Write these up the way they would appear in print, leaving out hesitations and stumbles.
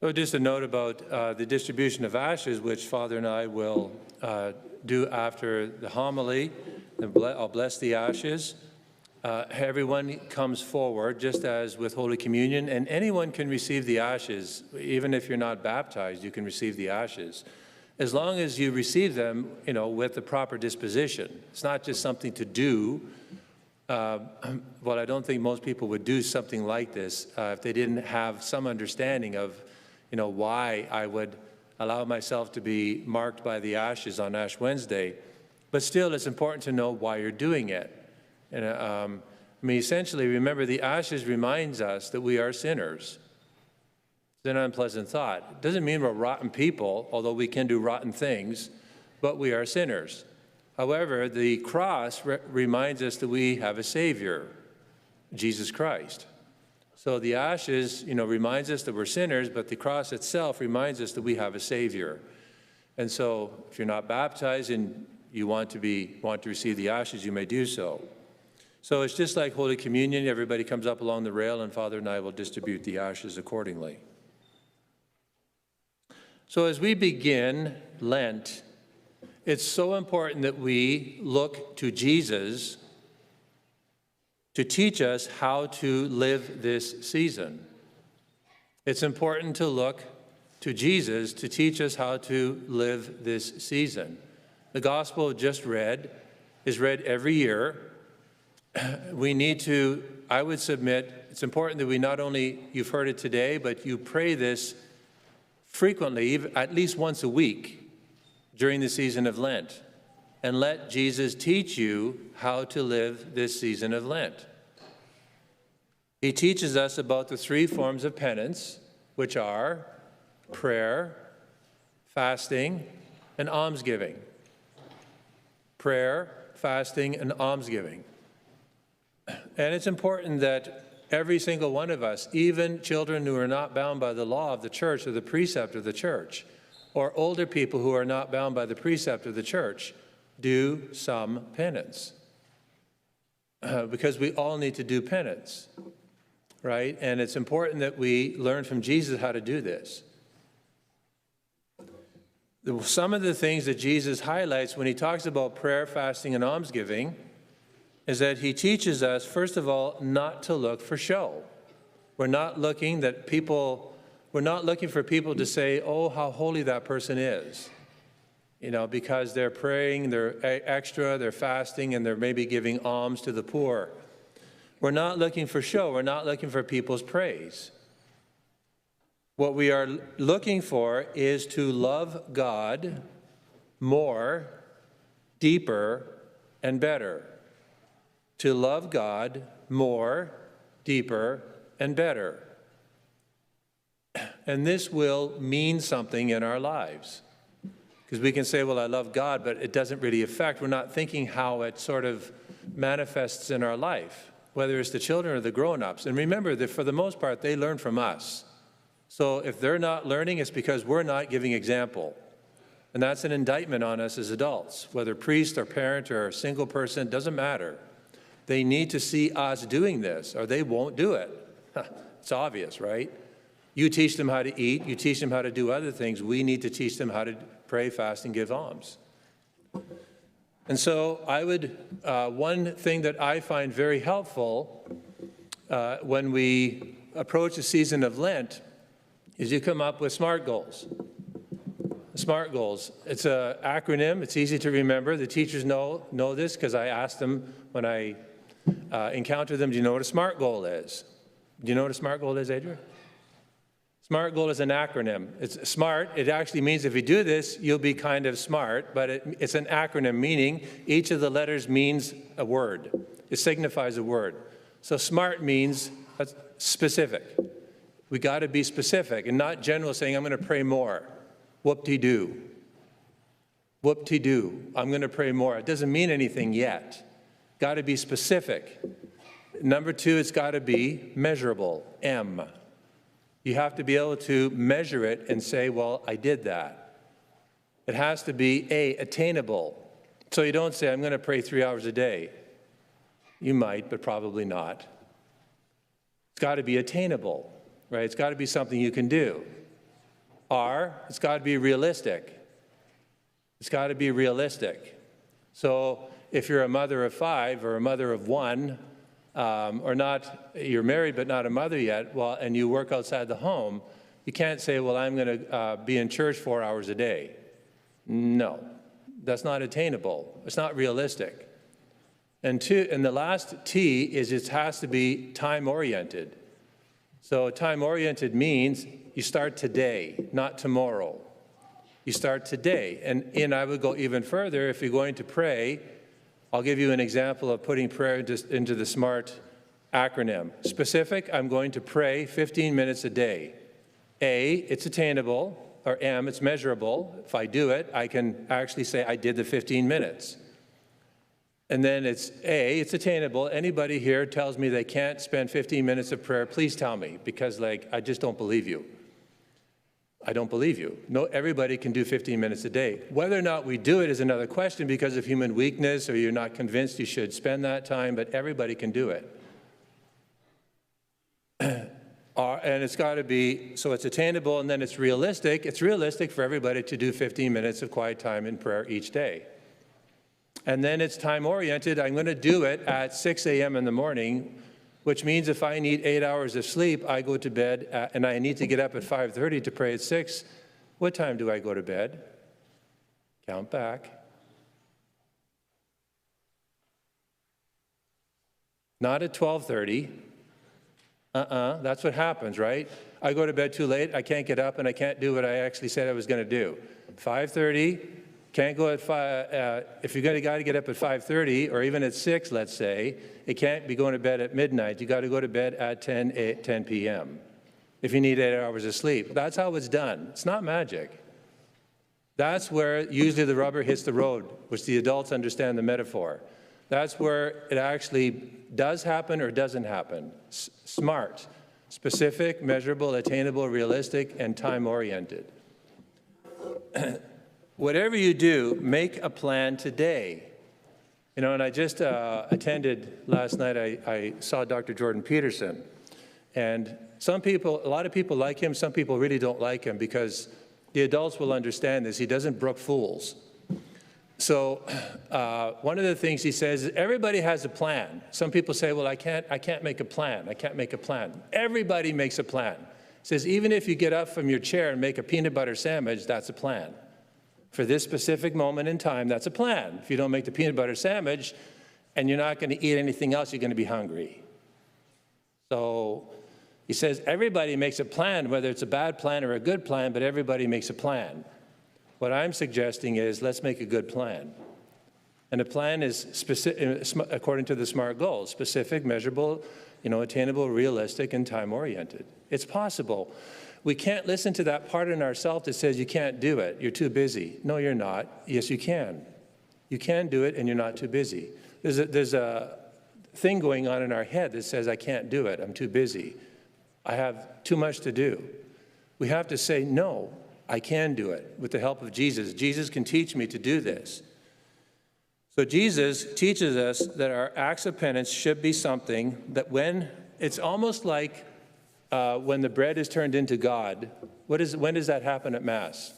So just a note about the distribution of ashes, which Father and I will do after the homily. I'll bless the ashes. Everyone comes forward, just as with Holy Communion, and anyone can receive the ashes. Even if you're not baptized, you can receive the ashes, as long as you receive them, with the proper disposition. It's not just something to do. Well, I don't think most people would do something like this if they didn't have some understanding of, why I would allow myself to be marked by the ashes on Ash Wednesday. But still, it's important to know why you're doing it. And essentially, remember, the ashes reminds us that we are sinners. It's an unpleasant thought. It doesn't mean we're rotten people, although we can do rotten things, but we are sinners. However, the cross reminds us that we have a Savior, Jesus Christ. So the ashes, reminds us that we're sinners, but the cross itself reminds us that we have a Savior. And so if you're not baptized and you want to receive the ashes, you may do so. So it's just like Holy Communion. Everybody comes up along the rail, and Father and I will distribute the ashes accordingly. So as we begin Lent, it's so important that we look to Jesus to teach us how to live this season. It's important to look to Jesus to teach us how to live this season. The gospel just read is read every year. We need to, I would submit, it's important that we not only, you've heard it today, but you pray this frequently, at least once a week during the season of Lent. And let Jesus teach you how to live this season of Lent. He teaches us about the three forms of penance, which are prayer, fasting, and almsgiving. Prayer, fasting, and almsgiving. And it's important that every single one of us, even children who are not bound by the law of the church or the precept of the church, or older people who are not bound by the precept of the church, do some penance. Because we all need to do penance, right? And it's important that we learn from Jesus how to do this. Some of the things that Jesus highlights when he talks about prayer, fasting, and almsgiving is that he teaches us, first of all, not to look for show. We're not looking for people to say, oh, how holy that person is. Because they're praying, they're extra, they're fasting, and they're maybe giving alms to the poor. We're not looking for show. We're not looking for people's praise. What we are looking for is to love God more, deeper, and better. To love God more, deeper, and better. And this will mean something in our lives. Because we can say, well, I love God, but it doesn't really affect. We're not thinking how it sort of manifests in our life, whether it's the children or the grown-ups. And remember that for the most part, they learn from us. So if they're not learning, it's because we're not giving example. And that's an indictment on us as adults, whether priest or parent or single person, doesn't matter. They need to see us doing this, or they won't do it. It's obvious, right? You teach them how to eat. You teach them how to do other things. We need to teach them how to pray, fast, and give alms. And so one thing that I find very helpful when we approach the season of Lent is you come up with SMART goals. SMART goals. It's an acronym. It's easy to remember. The teachers know this because I asked them when I encounter them, do you know what a SMART goal is? Do you know what a SMART goal is, Adrian? SMART goal is an acronym. It's SMART. It actually means if you do this, you'll be kind of smart, but it's an acronym, meaning each of the letters means a word. It signifies a word. So SMART means specific. We got to be specific and not general saying, I'm going to pray more. Whoop-de-doo. Whoop-de-doo. I'm going to pray more. It doesn't mean anything yet. Got to be specific. Number two, it's got to be measurable. M. You have to be able to measure it and say, well, I did that. It has to be attainable. So you don't say, I'm going to pray 3 hours a day. You might, but probably not. It's got to be attainable, right? It's got to be something you can do. it's got to be realistic. It's got to be realistic. So if you're a mother of 5 or a mother of 1, or not, you're married but not a mother yet, well, and you work outside the home, you can't say, well, I'm going to be in church 4 hours a day. No, that's not attainable. It's not realistic. And the last T is it has to be time-oriented. So time-oriented means you start today, not tomorrow. You start today. And I would go even further. If you're going to pray, I'll give you an example of putting prayer into the SMART acronym. Specific, I'm going to pray 15 minutes a day. A, it's attainable, or M, it's measurable. If I do it, I can actually say I did the 15 minutes. And then it's A, it's attainable. Anybody here tells me they can't spend 15 minutes of prayer, please tell me, because I just don't believe you. I don't believe you. No, everybody can do 15 minutes a day. Whether or not we do it is another question because of human weakness, or you're not convinced you should spend that time, but everybody can do it. And it's got to be, so it's attainable, and then it's realistic. It's realistic for everybody to do 15 minutes of quiet time in prayer each day. And then it's time-oriented. I'm going to do it at 6 a.m. in the morning, which means if I need 8 hours of sleep, I go to bed, and I need to get up at 5:30 to pray at 6. What time do I go to bed? Count back. Not at 12:30. That's what happens, right? I go to bed too late, I can't get up, and I can't do what I actually said I was going to do. 5:30, can't go at 5, if you're going to got to get up at 5:30, or even at 6, let's say, it can't be going to bed at midnight. You got to go to bed at 10 p.m. if you need 8 hours of sleep. That's how it's done. It's not magic. That's where usually the rubber hits the road, which the adults understand the metaphor. That's where it actually does happen or doesn't happen. SMART, specific, measurable, attainable, realistic, and time-oriented. Whatever you do, make a plan today. You know, and I just attended last night, I saw Dr. Jordan Peterson. And some people, a lot of people like him, some people really don't like him because the adults will understand this. He doesn't brook fools. So one of the things he says is everybody has a plan. Some people say, well, I can't make a plan. I can't make a plan. Everybody makes a plan. He says even if you get up from your chair and make a peanut butter sandwich, that's a plan. For this specific moment in time, that's a plan. If you don't make the peanut butter sandwich and you're not going to eat anything else, you're going to be hungry. So he says everybody makes a plan, whether it's a bad plan or a good plan, but everybody makes a plan. What I'm suggesting is let's make a good plan. And a plan is specific, according to the SMART goals, specific, measurable, attainable, realistic, and time-oriented. It's possible. We can't listen to that part in ourselves that says you can't do it. You're too busy. No, you're not. Yes, you can. You can do it, and you're not too busy. There's a thing going on in our head that says I can't do it. I'm too busy. I have too much to do. We have to say, no, I can do it with the help of Jesus. Jesus can teach me to do this. So Jesus teaches us that our acts of penance should be something that it's almost like when the bread is turned into God. When does that happen at Mass?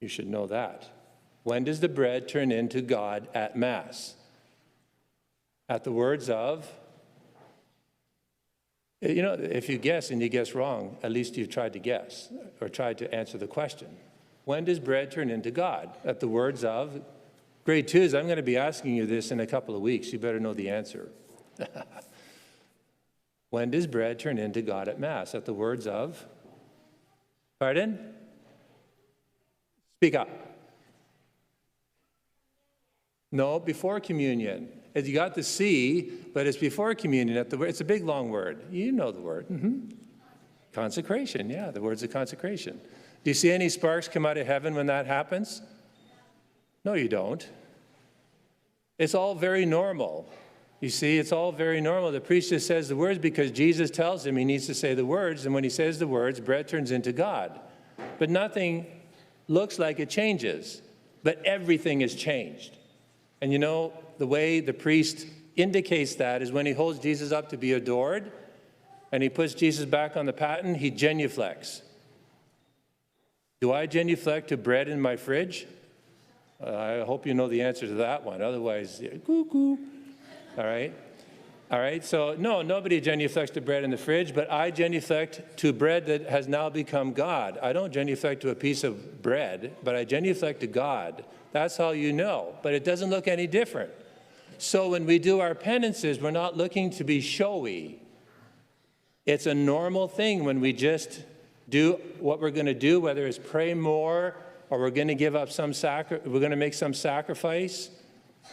You should know that. When does the bread turn into God at Mass? At the words of, if you guess and you guess wrong, at least you've tried to guess or tried to answer the question. When does bread turn into God? At the words of, grade 2s, I'm going to be asking you this in a couple of weeks. You better know the answer. When does bread turn into God at Mass? At the words of, pardon? Speak up. No, before communion. You got the C, but it's before communion. It's a big, long word. You know the word. Consecration, yeah, the words of consecration. Do you see any sparks come out of heaven when that happens? No, you don't. It's all very normal. You see, it's all very normal. The priest just says the words because Jesus tells him he needs to say the words, and when he says the words, bread turns into God. But nothing looks like it changes, but everything is changed. And the way the priest indicates that is when he holds Jesus up to be adored, and he puts Jesus back on the paten, he genuflects. Do I genuflect to bread in my fridge? I hope you know the answer to that one. Otherwise, cuckoo. All right? All right, so no, nobody genuflects to bread in the fridge, but I genuflect to bread that has now become God. I don't genuflect to a piece of bread, but I genuflect to God. That's how you know, but it doesn't look any different. So when we do our penances, we're not looking to be showy. It's a normal thing when we just do what we're going to do, whether it's pray more or we're going to give up we're going to make some sacrifice.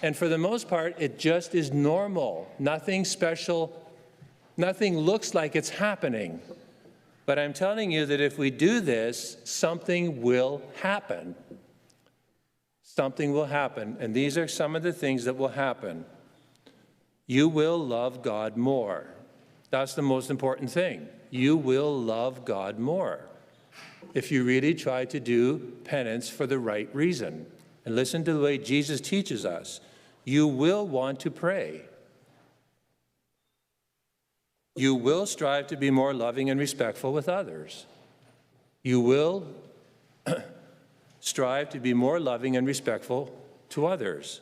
And for the most part, it just is normal. Nothing special. Nothing looks like it's happening. But I'm telling you that if we do this, something will happen. Something will happen. And these are some of the things that will happen. You will love God more. That's the most important thing. You will love God more if you really try to do penance for the right reason. And listen to the way Jesus teaches us. You will want to pray. You will strive to be more loving and respectful with others. You will strive to be more loving and respectful to others.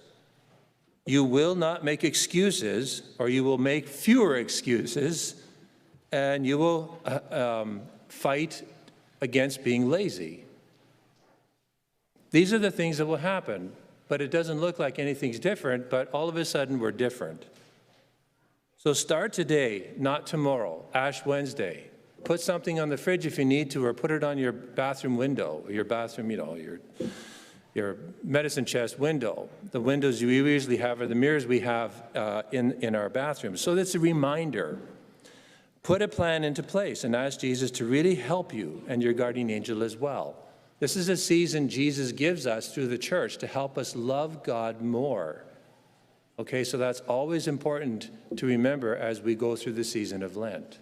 You will not make excuses, or you will make fewer excuses, and you will fight against being lazy. These are the things that will happen, but it doesn't look like anything's different, but all of a sudden we're different. So start today, not tomorrow, Ash Wednesday. Put something on the fridge if you need to, or put it on your bathroom window, or your bathroom, your medicine chest window. The windows you usually have are the mirrors we have in our bathrooms. So that's a reminder. Put a plan into place and ask Jesus to really help you and your guardian angel as well. This is a season Jesus gives us through the church to help us love God more. Okay, so that's always important to remember as we go through the season of Lent.